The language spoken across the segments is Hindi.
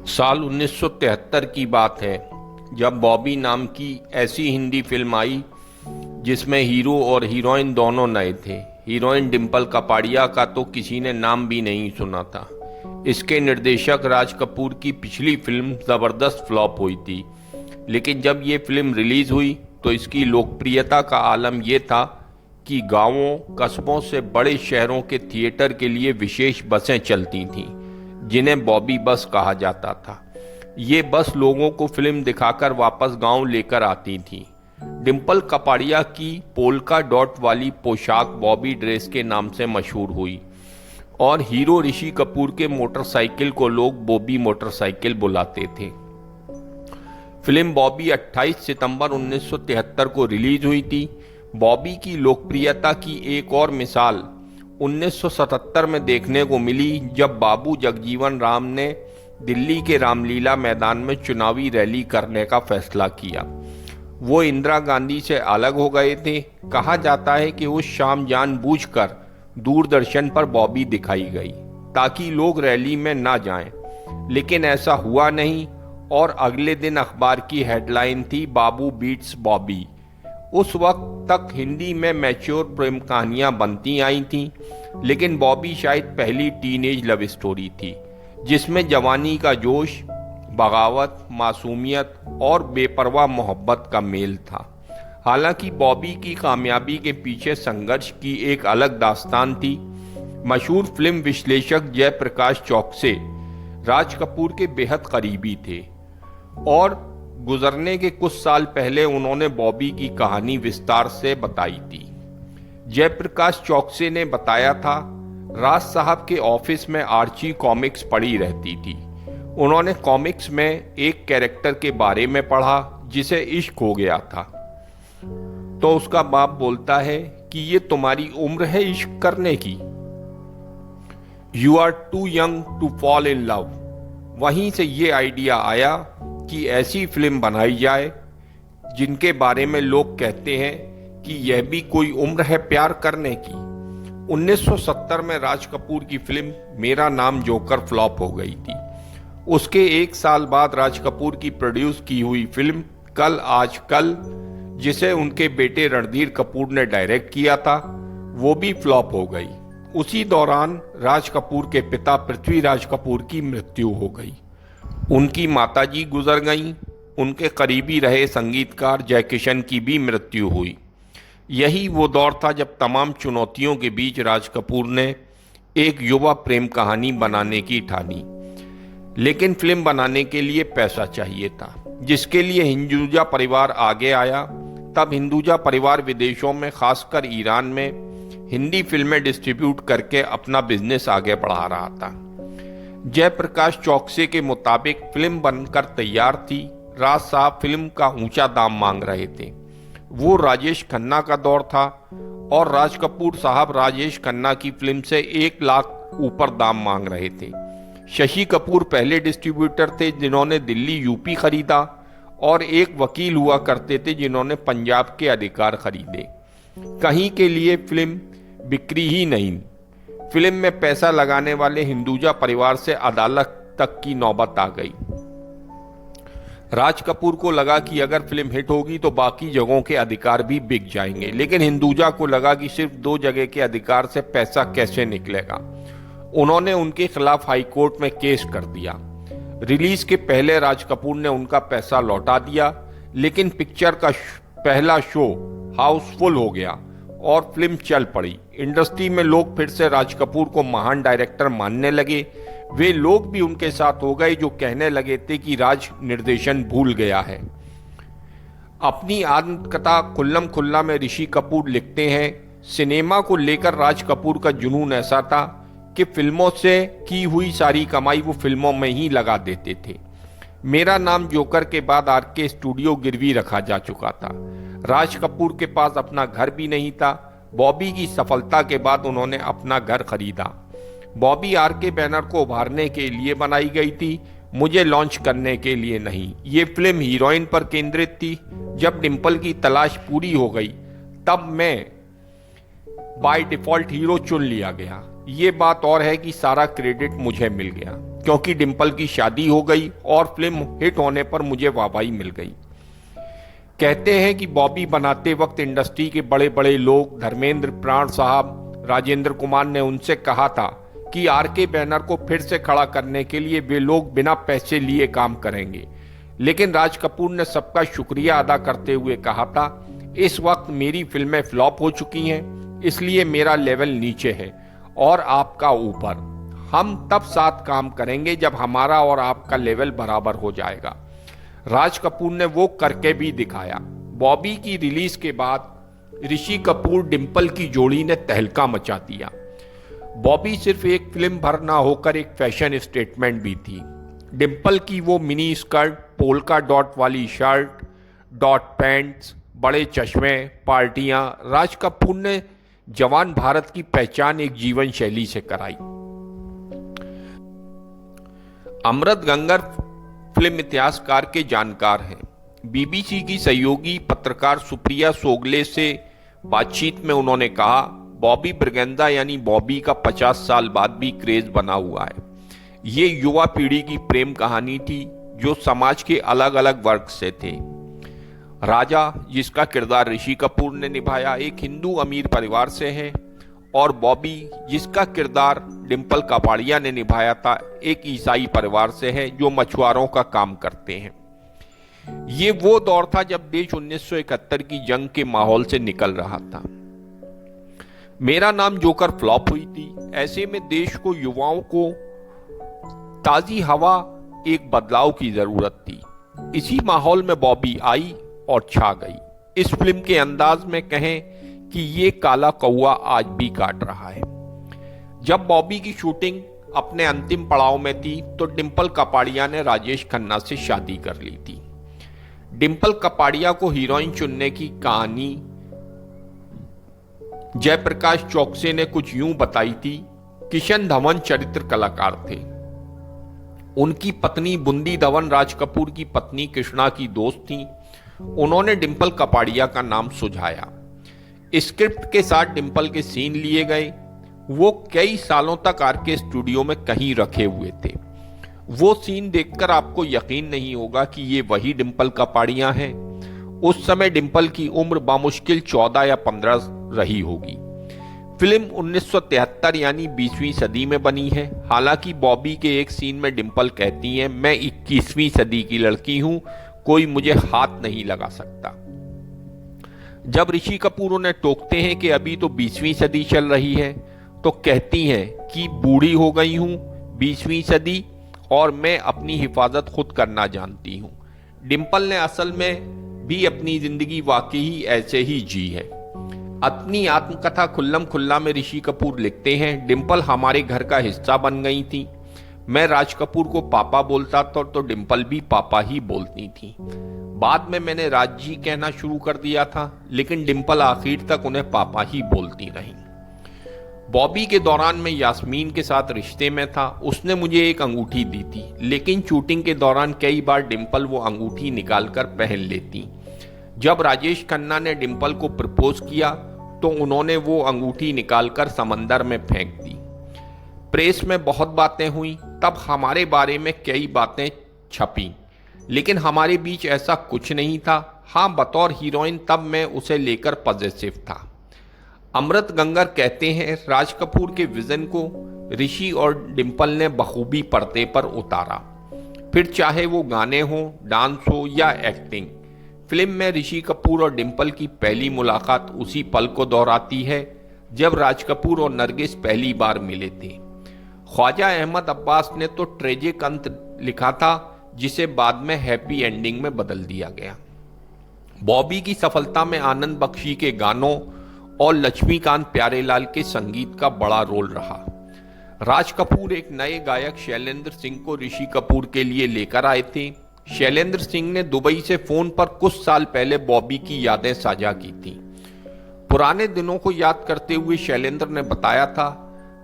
साल 1973 की बात है जब बॉबी नाम की ऐसी हिंदी फिल्म आई जिसमें हीरो और हीरोइन दोनों नए थे। हीरोइन डिम्पल कपाड़िया का तो किसी ने नाम भी नहीं सुना था। इसके निर्देशक राज कपूर की पिछली फिल्म ज़बरदस्त फ्लॉप हुई थी, लेकिन जब ये फिल्म रिलीज हुई तो इसकी लोकप्रियता का आलम यह था कि गांवों कस्बों से बड़े शहरों के थिएटर के लिए विशेष बसें चलती थीं, जिन्हें बॉबी बस कहा जाता था। ये बस लोगों को फिल्म दिखाकर वापस गांव लेकर आती थी। डिम्पल कपाड़िया की पोल्का डॉट वाली पोशाक बॉबी ड्रेस के नाम से मशहूर हुई और हीरो ऋषि कपूर के मोटरसाइकिल को लोग बॉबी मोटरसाइकिल बुलाते थे। फिल्म बॉबी 28 सितंबर 1973 को रिलीज हुई थी। बॉबी की लोकप्रियता की एक और मिसाल 1977 में देखने को मिली, जब बाबू जगजीवन राम ने दिल्ली के रामलीला मैदान में चुनावी रैली करने का फैसला किया। वो इंदिरा गांधी से अलग हो गए थे। कहा जाता है कि उस शाम जानबूझकर दूरदर्शन पर बॉबी दिखाई गई ताकि लोग रैली में ना जाएं, लेकिन ऐसा हुआ नहीं और अगले दिन अखबार की हेडलाइन थी बाबू बीट्स बॉबी। उस वक्त तक हिंदी में मैच्योर प्रेम कहानियां बनती आई थीं, लेकिन बॉबी शायद पहली टीनेज लव स्टोरी थी जिसमें जवानी का जोश, बगावत, मासूमियत और बेपरवाह मोहब्बत का मेल था। हालांकि बॉबी की कामयाबी के पीछे संघर्ष की एक अलग दास्तान थी। मशहूर फिल्म विश्लेषक जयप्रकाश चौकसे राज कपूर के बेहद करीबी थे और गुजरने के कुछ साल पहले उन्होंने बॉबी की कहानी विस्तार से बताई थी। जयप्रकाश चौकसे ने बताया था, राज साहब के ऑफिस में आर्ची कॉमिक्स पड़ी रहती थी। उन्होंने कॉमिक्स में एक कैरेक्टर के बारे में पढ़ा जिसे इश्क हो गया था, तो उसका बाप बोलता है कि ये तुम्हारी उम्र है इश्क करने की, you are too young to fall in love. वहीं से ये आइडिया आया कि ऐसी फिल्म बनाई जाए जिनके बारे में लोग कहते हैं कि यह भी कोई उम्र है प्यार करने की। 1970 में राज कपूर की फिल्म मेरा नाम जोकर फ्लॉप हो गई थी। उसके एक साल बाद राज कपूर की प्रोड्यूस की हुई फिल्म कल आज कल, जिसे उनके बेटे रणधीर कपूर ने डायरेक्ट किया था, वो भी फ्लॉप हो गई। उसी दौरान राज कपूर के पिता पृथ्वीराज कपूर की मृत्यु हो गई। उनकी माताजी गुजर गईं। उनके करीबी रहे संगीतकार जयकिशन की भी मृत्यु हुई। यही वो दौर था जब तमाम चुनौतियों के बीच राज कपूर ने एक युवा प्रेम कहानी बनाने की ठानी। लेकिन फिल्म बनाने के लिए पैसा चाहिए था, जिसके लिए हिंदुजा परिवार आगे आया। तब हिंदुजा परिवार विदेशों में, खासकर ईरान में हिंदी फिल्में डिस्ट्रीब्यूट करके अपना बिजनेस आगे बढ़ा रहा था। जयप्रकाश चौकसे के मुताबिक फिल्म बनकर तैयार थी। राज साहब फिल्म का ऊंचा दाम मांग रहे थे। वो राजेश खन्ना का दौर था और राज कपूर साहब राजेश खन्ना की फिल्म से 1 लाख ऊपर दाम मांग रहे थे। शशि कपूर पहले डिस्ट्रीब्यूटर थे जिन्होंने दिल्ली यूपी खरीदा और एक वकील हुआ करते थे जिन्होंने पंजाब के अधिकार खरीदे। कहीं के लिए फिल्म बिक्री ही नहीं। फिल्म में पैसा लगाने वाले हिंदुजा परिवार से अदालत तक की नौबत आ गई। राज कपूर को लगा कि अगर फिल्म हिट होगी तो बाकी जगहों के अधिकार भी बिक जाएंगे, लेकिन हिंदुजा को लगा कि सिर्फ 2 जगह के अधिकार से पैसा कैसे निकलेगा। उन्होंने उनके खिलाफ हाईकोर्ट में केस कर दिया। रिलीज के पहले राज कपूर ने उनका पैसा लौटा दिया, लेकिन पिक्चर का पहला शो हाउसफुल हो गया और फिल्म चल पड़ी। इंडस्ट्री में लोग फिर से राज कपूर को महान डायरेक्टर मानने लगे। वे लोग भी उनके साथ हो गए जो कहने लगे थे कि राज निर्देशन भूल गया है। अपनी आत्मकथा खुल्लम खुल्ला में ऋषि कपूर लिखते हैं, सिनेमा को लेकर राज कपूर का जुनून ऐसा था कि फिल्मों से की हुई सारी कमाई वो फिल्मों में ही लगा देते थे। मेरा नाम जोकर के बाद आरके स्टूडियो गिरवी रखा जा चुका था। राज कपूर के पास अपना घर भी नहीं था। बॉबी की सफलता के बाद उन्होंने अपना घर खरीदा। बॉबी आरके बैनर को उभारने के लिए बनाई गई थी, मुझे लॉन्च करने के लिए नहीं। ये फिल्म हीरोइन पर केंद्रित थी। जब डिम्पल की तलाश पूरी हो गई तब मैं बाय डिफॉल्ट हीरो चुन लिया गया। ये बात और है कि सारा क्रेडिट मुझे मिल गया, क्योंकि डिंपल की शादी हो गई और फिल्म हिट होने पर मुझे वाहवाही मिल गई। कहते हैं कि बॉबी बनाते वक्त इंडस्ट्री के बड़े बड़े लोग, धर्मेंद्र, प्राण साहब, राजेंद्र कुमार ने उनसे कहा था कि आरके बैनर को फिर से खड़ा करने के लिए वे लोग बिना पैसे लिए काम करेंगे। लेकिन राज कपूर ने सबका शुक्रिया अदा करते हुए कहा था, इस वक्त मेरी फिल्में फ्लॉप हो चुकी हैं, इसलिए मेरा लेवल नीचे है और आपका ऊपर। हम तब साथ काम करेंगे जब हमारा और आपका लेवल बराबर हो जाएगा। राज कपूर ने वो करके भी दिखाया। बॉबी की रिलीज के बाद ऋषि कपूर डिंपल की जोड़ी ने तहलका मचा दिया। बॉबी सिर्फ एक फिल्म भर ना होकर एक फैशन स्टेटमेंट भी थी। डिंपल की वो मिनी स्कर्ट, पोल्का डॉट वाली शर्ट, डॉट पैंट्स, बड़े चश्मे, पार्टियां, राज कपूर ने जवान भारत की पहचान एक जीवन शैली से कराई। अमृत गंगर फिल्म इतिहासकार के जानकार हैं। बीबीसी की सहयोगी पत्रकार सुप्रिया सोगले से बातचीत में उन्होंने कहा, बॉबी ब्रगेंजा यानी बॉबी का 50 साल बाद भी क्रेज बना हुआ है। ये युवा पीढ़ी की प्रेम कहानी थी जो समाज के अलग अलग वर्ग से थे। राजा, जिसका किरदार ऋषि कपूर ने निभाया, एक हिंदू अमीर परिवार से है, और बॉबी, जिसका किरदार डिंपल कपाड़िया ने निभाया था, एक ईसाई परिवार से है जो मछुआरों का काम करते हैं। ये वो दौर था जब देश 1971 की जंग के माहौल से निकल रहा था। मेरा नाम जोकर फ्लॉप हुई थी। ऐसे में देश को, युवाओं को ताजी हवा, एक बदलाव की जरूरत थी। इसी माहौल में बॉबी आई और छा गई। इस फिल्म के अंदाज में कहें कि ये काला कौवा आज भी काट रहा है। जब बॉबी की शूटिंग अपने अंतिम पड़ाव में थी तो डिंपल कपाड़िया ने राजेश खन्ना से शादी कर ली थी। डिंपल कपाड़िया को हीरोइन चुनने की कहानी जयप्रकाश चौकसे ने कुछ यूं बताई थी। किशन धवन चरित्र कलाकार थे। उनकी पत्नी बुंदी धवन राज कपूर की पत्नी कृष्णा की दोस्त थी। उन्होंने डिंपल कपाड़िया का नाम सुझाया। स्क्रिप्ट के साथ डिंपल के सीन लिए गए। वो कई सालों तक आरके स्टूडियो में कहीं रखे हुए थे। वो सीन देखकर आपको यकीन नहीं होगा कि ये वही डिंपल कपाड़िया हैं। उस समय डिंपल की उम्र बामुश्किल 14 या 15 रही होगी। फिल्म 1973 यानी 20वीं सदी में बनी है। हालांकि बॉबी के एक सीन में डिंपल कहती हैं, मैं 21वीं सदी की लड़की हूं, कोई मुझे हाथ नहीं लगा सकता। जब ऋषि कपूर उन्हें टोकते हैं कि अभी तो 20वीं सदी चल रही है, तो कहती हैं कि बूढ़ी हो गई हूं, 20वीं सदी, और मैं अपनी हिफाजत खुद करना जानती हूं। डिंपल ने असल में भी अपनी जिंदगी वाकई ऐसे ही जी है। अपनी आत्मकथा खुल्लम खुल्ला में ऋषि कपूर लिखते हैं, डिंपल हमारे घर का हिस्सा बन गई थी। मैं राज कपूर को पापा बोलता था तो डिंपल भी पापा ही बोलती थी। बाद में मैंने राज जी कहना शुरू कर दिया था, लेकिन डिंपल आखिर तक उन्हें पापा ही बोलती रही। बॉबी के दौरान मैं यास्मीन के साथ रिश्ते में था। उसने मुझे एक अंगूठी दी थी, लेकिन शूटिंग के दौरान कई बार डिंपल वो अंगूठी निकालकर पहन लेती। जब राजेश खन्ना ने डिंपल को प्रपोज किया तो उन्होंने वो अंगूठी निकालकर समंदर में फेंक दी। प्रेस में बहुत बातें हुई, तब हमारे बारे में कई बातें छपी, लेकिन हमारे बीच ऐसा कुछ नहीं था। हाँ, बतौर हीरोइन तब मैं उसे लेकर पॉजिटिव था। अमृत गंगर कहते हैं, राज कपूर के विजन को ऋषि और डिंपल ने बखूबी पर्दे पर उतारा। फिर चाहे वो गाने हो, डांस हो या एक्टिंग। फिल्म में ऋषि कपूर और डिंपल की पहली मुलाकात उसी पल को दोहराती है जब राज कपूर और नरगिस पहली बार मिले थे। ख्वाजा अहमद अब्बास ने तो ट्रेजिक अंत लिखा था, जिसे बाद में हैप्पी एंडिंग में बदल दिया गया। बॉबी की सफलता में आनंद बख्शी के गानों और लक्ष्मीकांत प्यारेलाल के संगीत का बड़ा रोल रहा। राज कपूर एक नए गायक शैलेंद्र सिंह को ऋषि कपूर के लिए लेकर आए थे। शैलेंद्र सिंह ने दुबई से फोन पर कुछ साल पहले बॉबी की यादें साझा की थी। पुराने दिनों को याद करते हुए शैलेंद्र ने बताया था,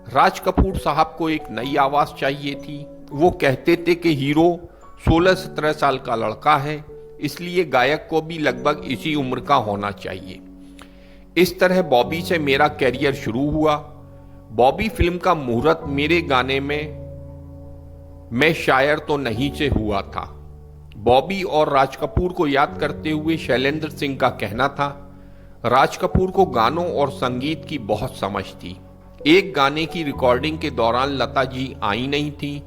राज कपूर साहब को एक नई आवाज चाहिए थी। वो कहते थे कि हीरो 16-17 साल का लड़का है, इसलिए गायक को भी लगभग इसी उम्र का होना चाहिए। इस तरह बॉबी से मेरा कैरियर शुरू हुआ। बॉबी फिल्म का मुहूर्त मेरे गाने में मैं शायर तो नहीं से हुआ था। बॉबी और राज कपूर को याद करते हुए शैलेंद्र सिंह का कहना था, राज कपूर को गानों और संगीत की बहुत समझ थी। एक गाने की रिकॉर्डिंग के दौरान लता जी आई नहीं थी।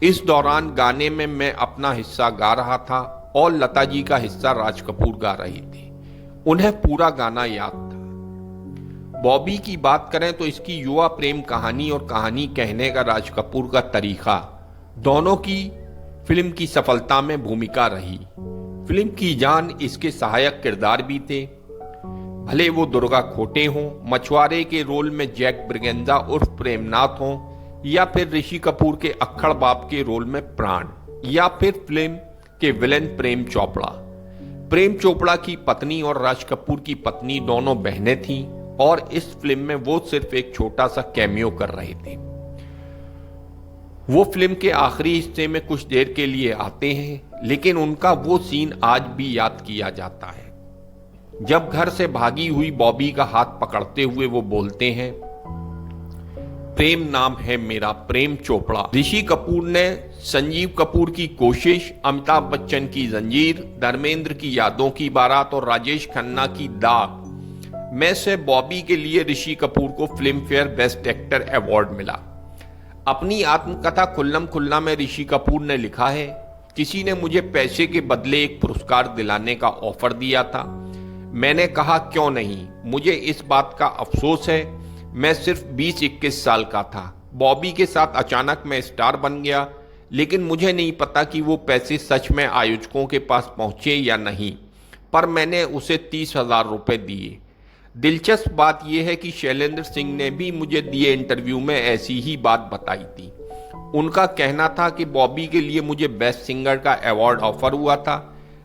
इस दौरान गाने में मैं अपना हिस्सा गा रहा था और लता जी का हिस्सा राज कपूर गा रहे थे। उन्हें पूरा गाना याद था। बॉबी की बात करें तो इसकी युवा प्रेम कहानी और कहानी कहने का राज कपूर का तरीका दोनों की फिल्म की सफलता में भूमिका रही। फिल्म की जान इसके सहायक किरदार भी थे, भले वो दुर्गा खोटे हों, मछुआरे के रोल में जैक ब्रिगेंजा उर्फ प्रेमनाथ हों, या फिर ऋषि कपूर के अक्खड़ बाप के रोल में प्राण, या फिर फिल्म के विलेन प्रेम चोपड़ा। प्रेम चोपड़ा की पत्नी और राज कपूर की पत्नी दोनों बहनें थीं और इस फिल्म में वो सिर्फ एक छोटा सा कैमियो कर रहे थे। वो फिल्म के आखिरी हिस्से में कुछ देर के लिए आते हैं, लेकिन उनका वो सीन आज भी याद किया जाता है। जब घर से भागी हुई बॉबी का हाथ पकड़ते हुए वो बोलते हैं, प्रेम नाम है मेरा प्रेम चोपड़ा। ऋषि कपूर ने संजीव कपूर की कोशिश, अमिताभ बच्चन की जंजीर, धर्मेंद्र की यादों की बारात और राजेश खन्ना की दाग में से बॉबी के लिए ऋषि कपूर को film fair best actor award मिला। अपनी आत्मकथा खुल्लम खुल्ला में ऋषि कपूर ने लिखा है, किसी ने मुझे पैसे के बदले एक पुरस्कार दिलाने का ऑफर दिया था। मैंने कहा क्यों नहीं, मुझे इस बात का अफसोस है, मैं सिर्फ 20-21 साल का था। बॉबी के साथ अचानक मैं स्टार बन गया, लेकिन मुझे नहीं पता कि वो पैसे सच में आयोजकों के पास पहुंचे या नहीं, पर मैंने उसे 30,000 रुपये दिए। दिलचस्प बात यह है कि शैलेंद्र सिंह ने भी मुझे दिए इंटरव्यू में ऐसी ही बात बताई थी। उनका कहना था कि बॉबी के लिए मुझे बेस्ट सिंगर का अवार्ड ऑफर हुआ था,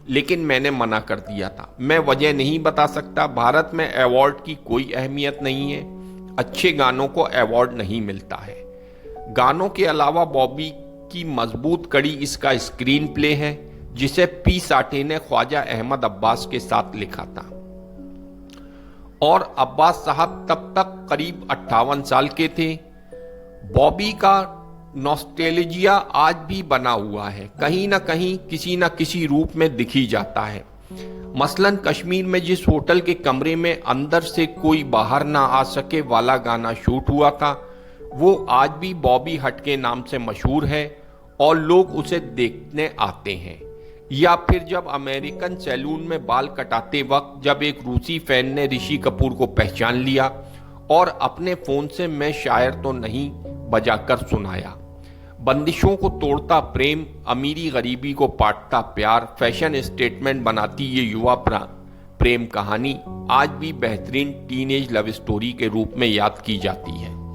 लेकिन मैंने मना कर दिया था। मैं वजह नहीं बता सकता। भारत में अवार्ड की कोई अहमियत नहीं है, अच्छे गानों को अवार्ड नहीं मिलता है। गानों के अलावा बॉबी की मजबूत कड़ी इसका स्क्रीन प्ले है, जिसे पी साठे ने ख्वाजा अहमद अब्बास के साथ लिखा था, और अब्बास साहब तब तक करीब 58 साल के थे। बॉबी का नॉस्टैल्जिया आज भी बना हुआ है, कहीं ना कहीं किसी न किसी रूप में दिख ही जाता है। मसलन कश्मीर में जिस होटल के कमरे में अंदर से कोई बाहर ना आ सके वाला गाना शूट हुआ था, वो आज भी बॉबी हट के नाम से मशहूर है और लोग उसे देखने आते हैं। या फिर जब अमेरिकन सैलून में बाल कटाते वक्त जब एक रूसी फैन ने ऋषि कपूर को पहचान लिया और अपने फोन से मैं शायर तो नहीं बजाकर सुनाया। बंदिशों को तोड़ता प्रेम, अमीरी गरीबी को पाटता प्यार, फैशन स्टेटमेंट बनाती ये युवा प्रेम कहानी आज भी बेहतरीन टीनेज लव स्टोरी के रूप में याद की जाती है।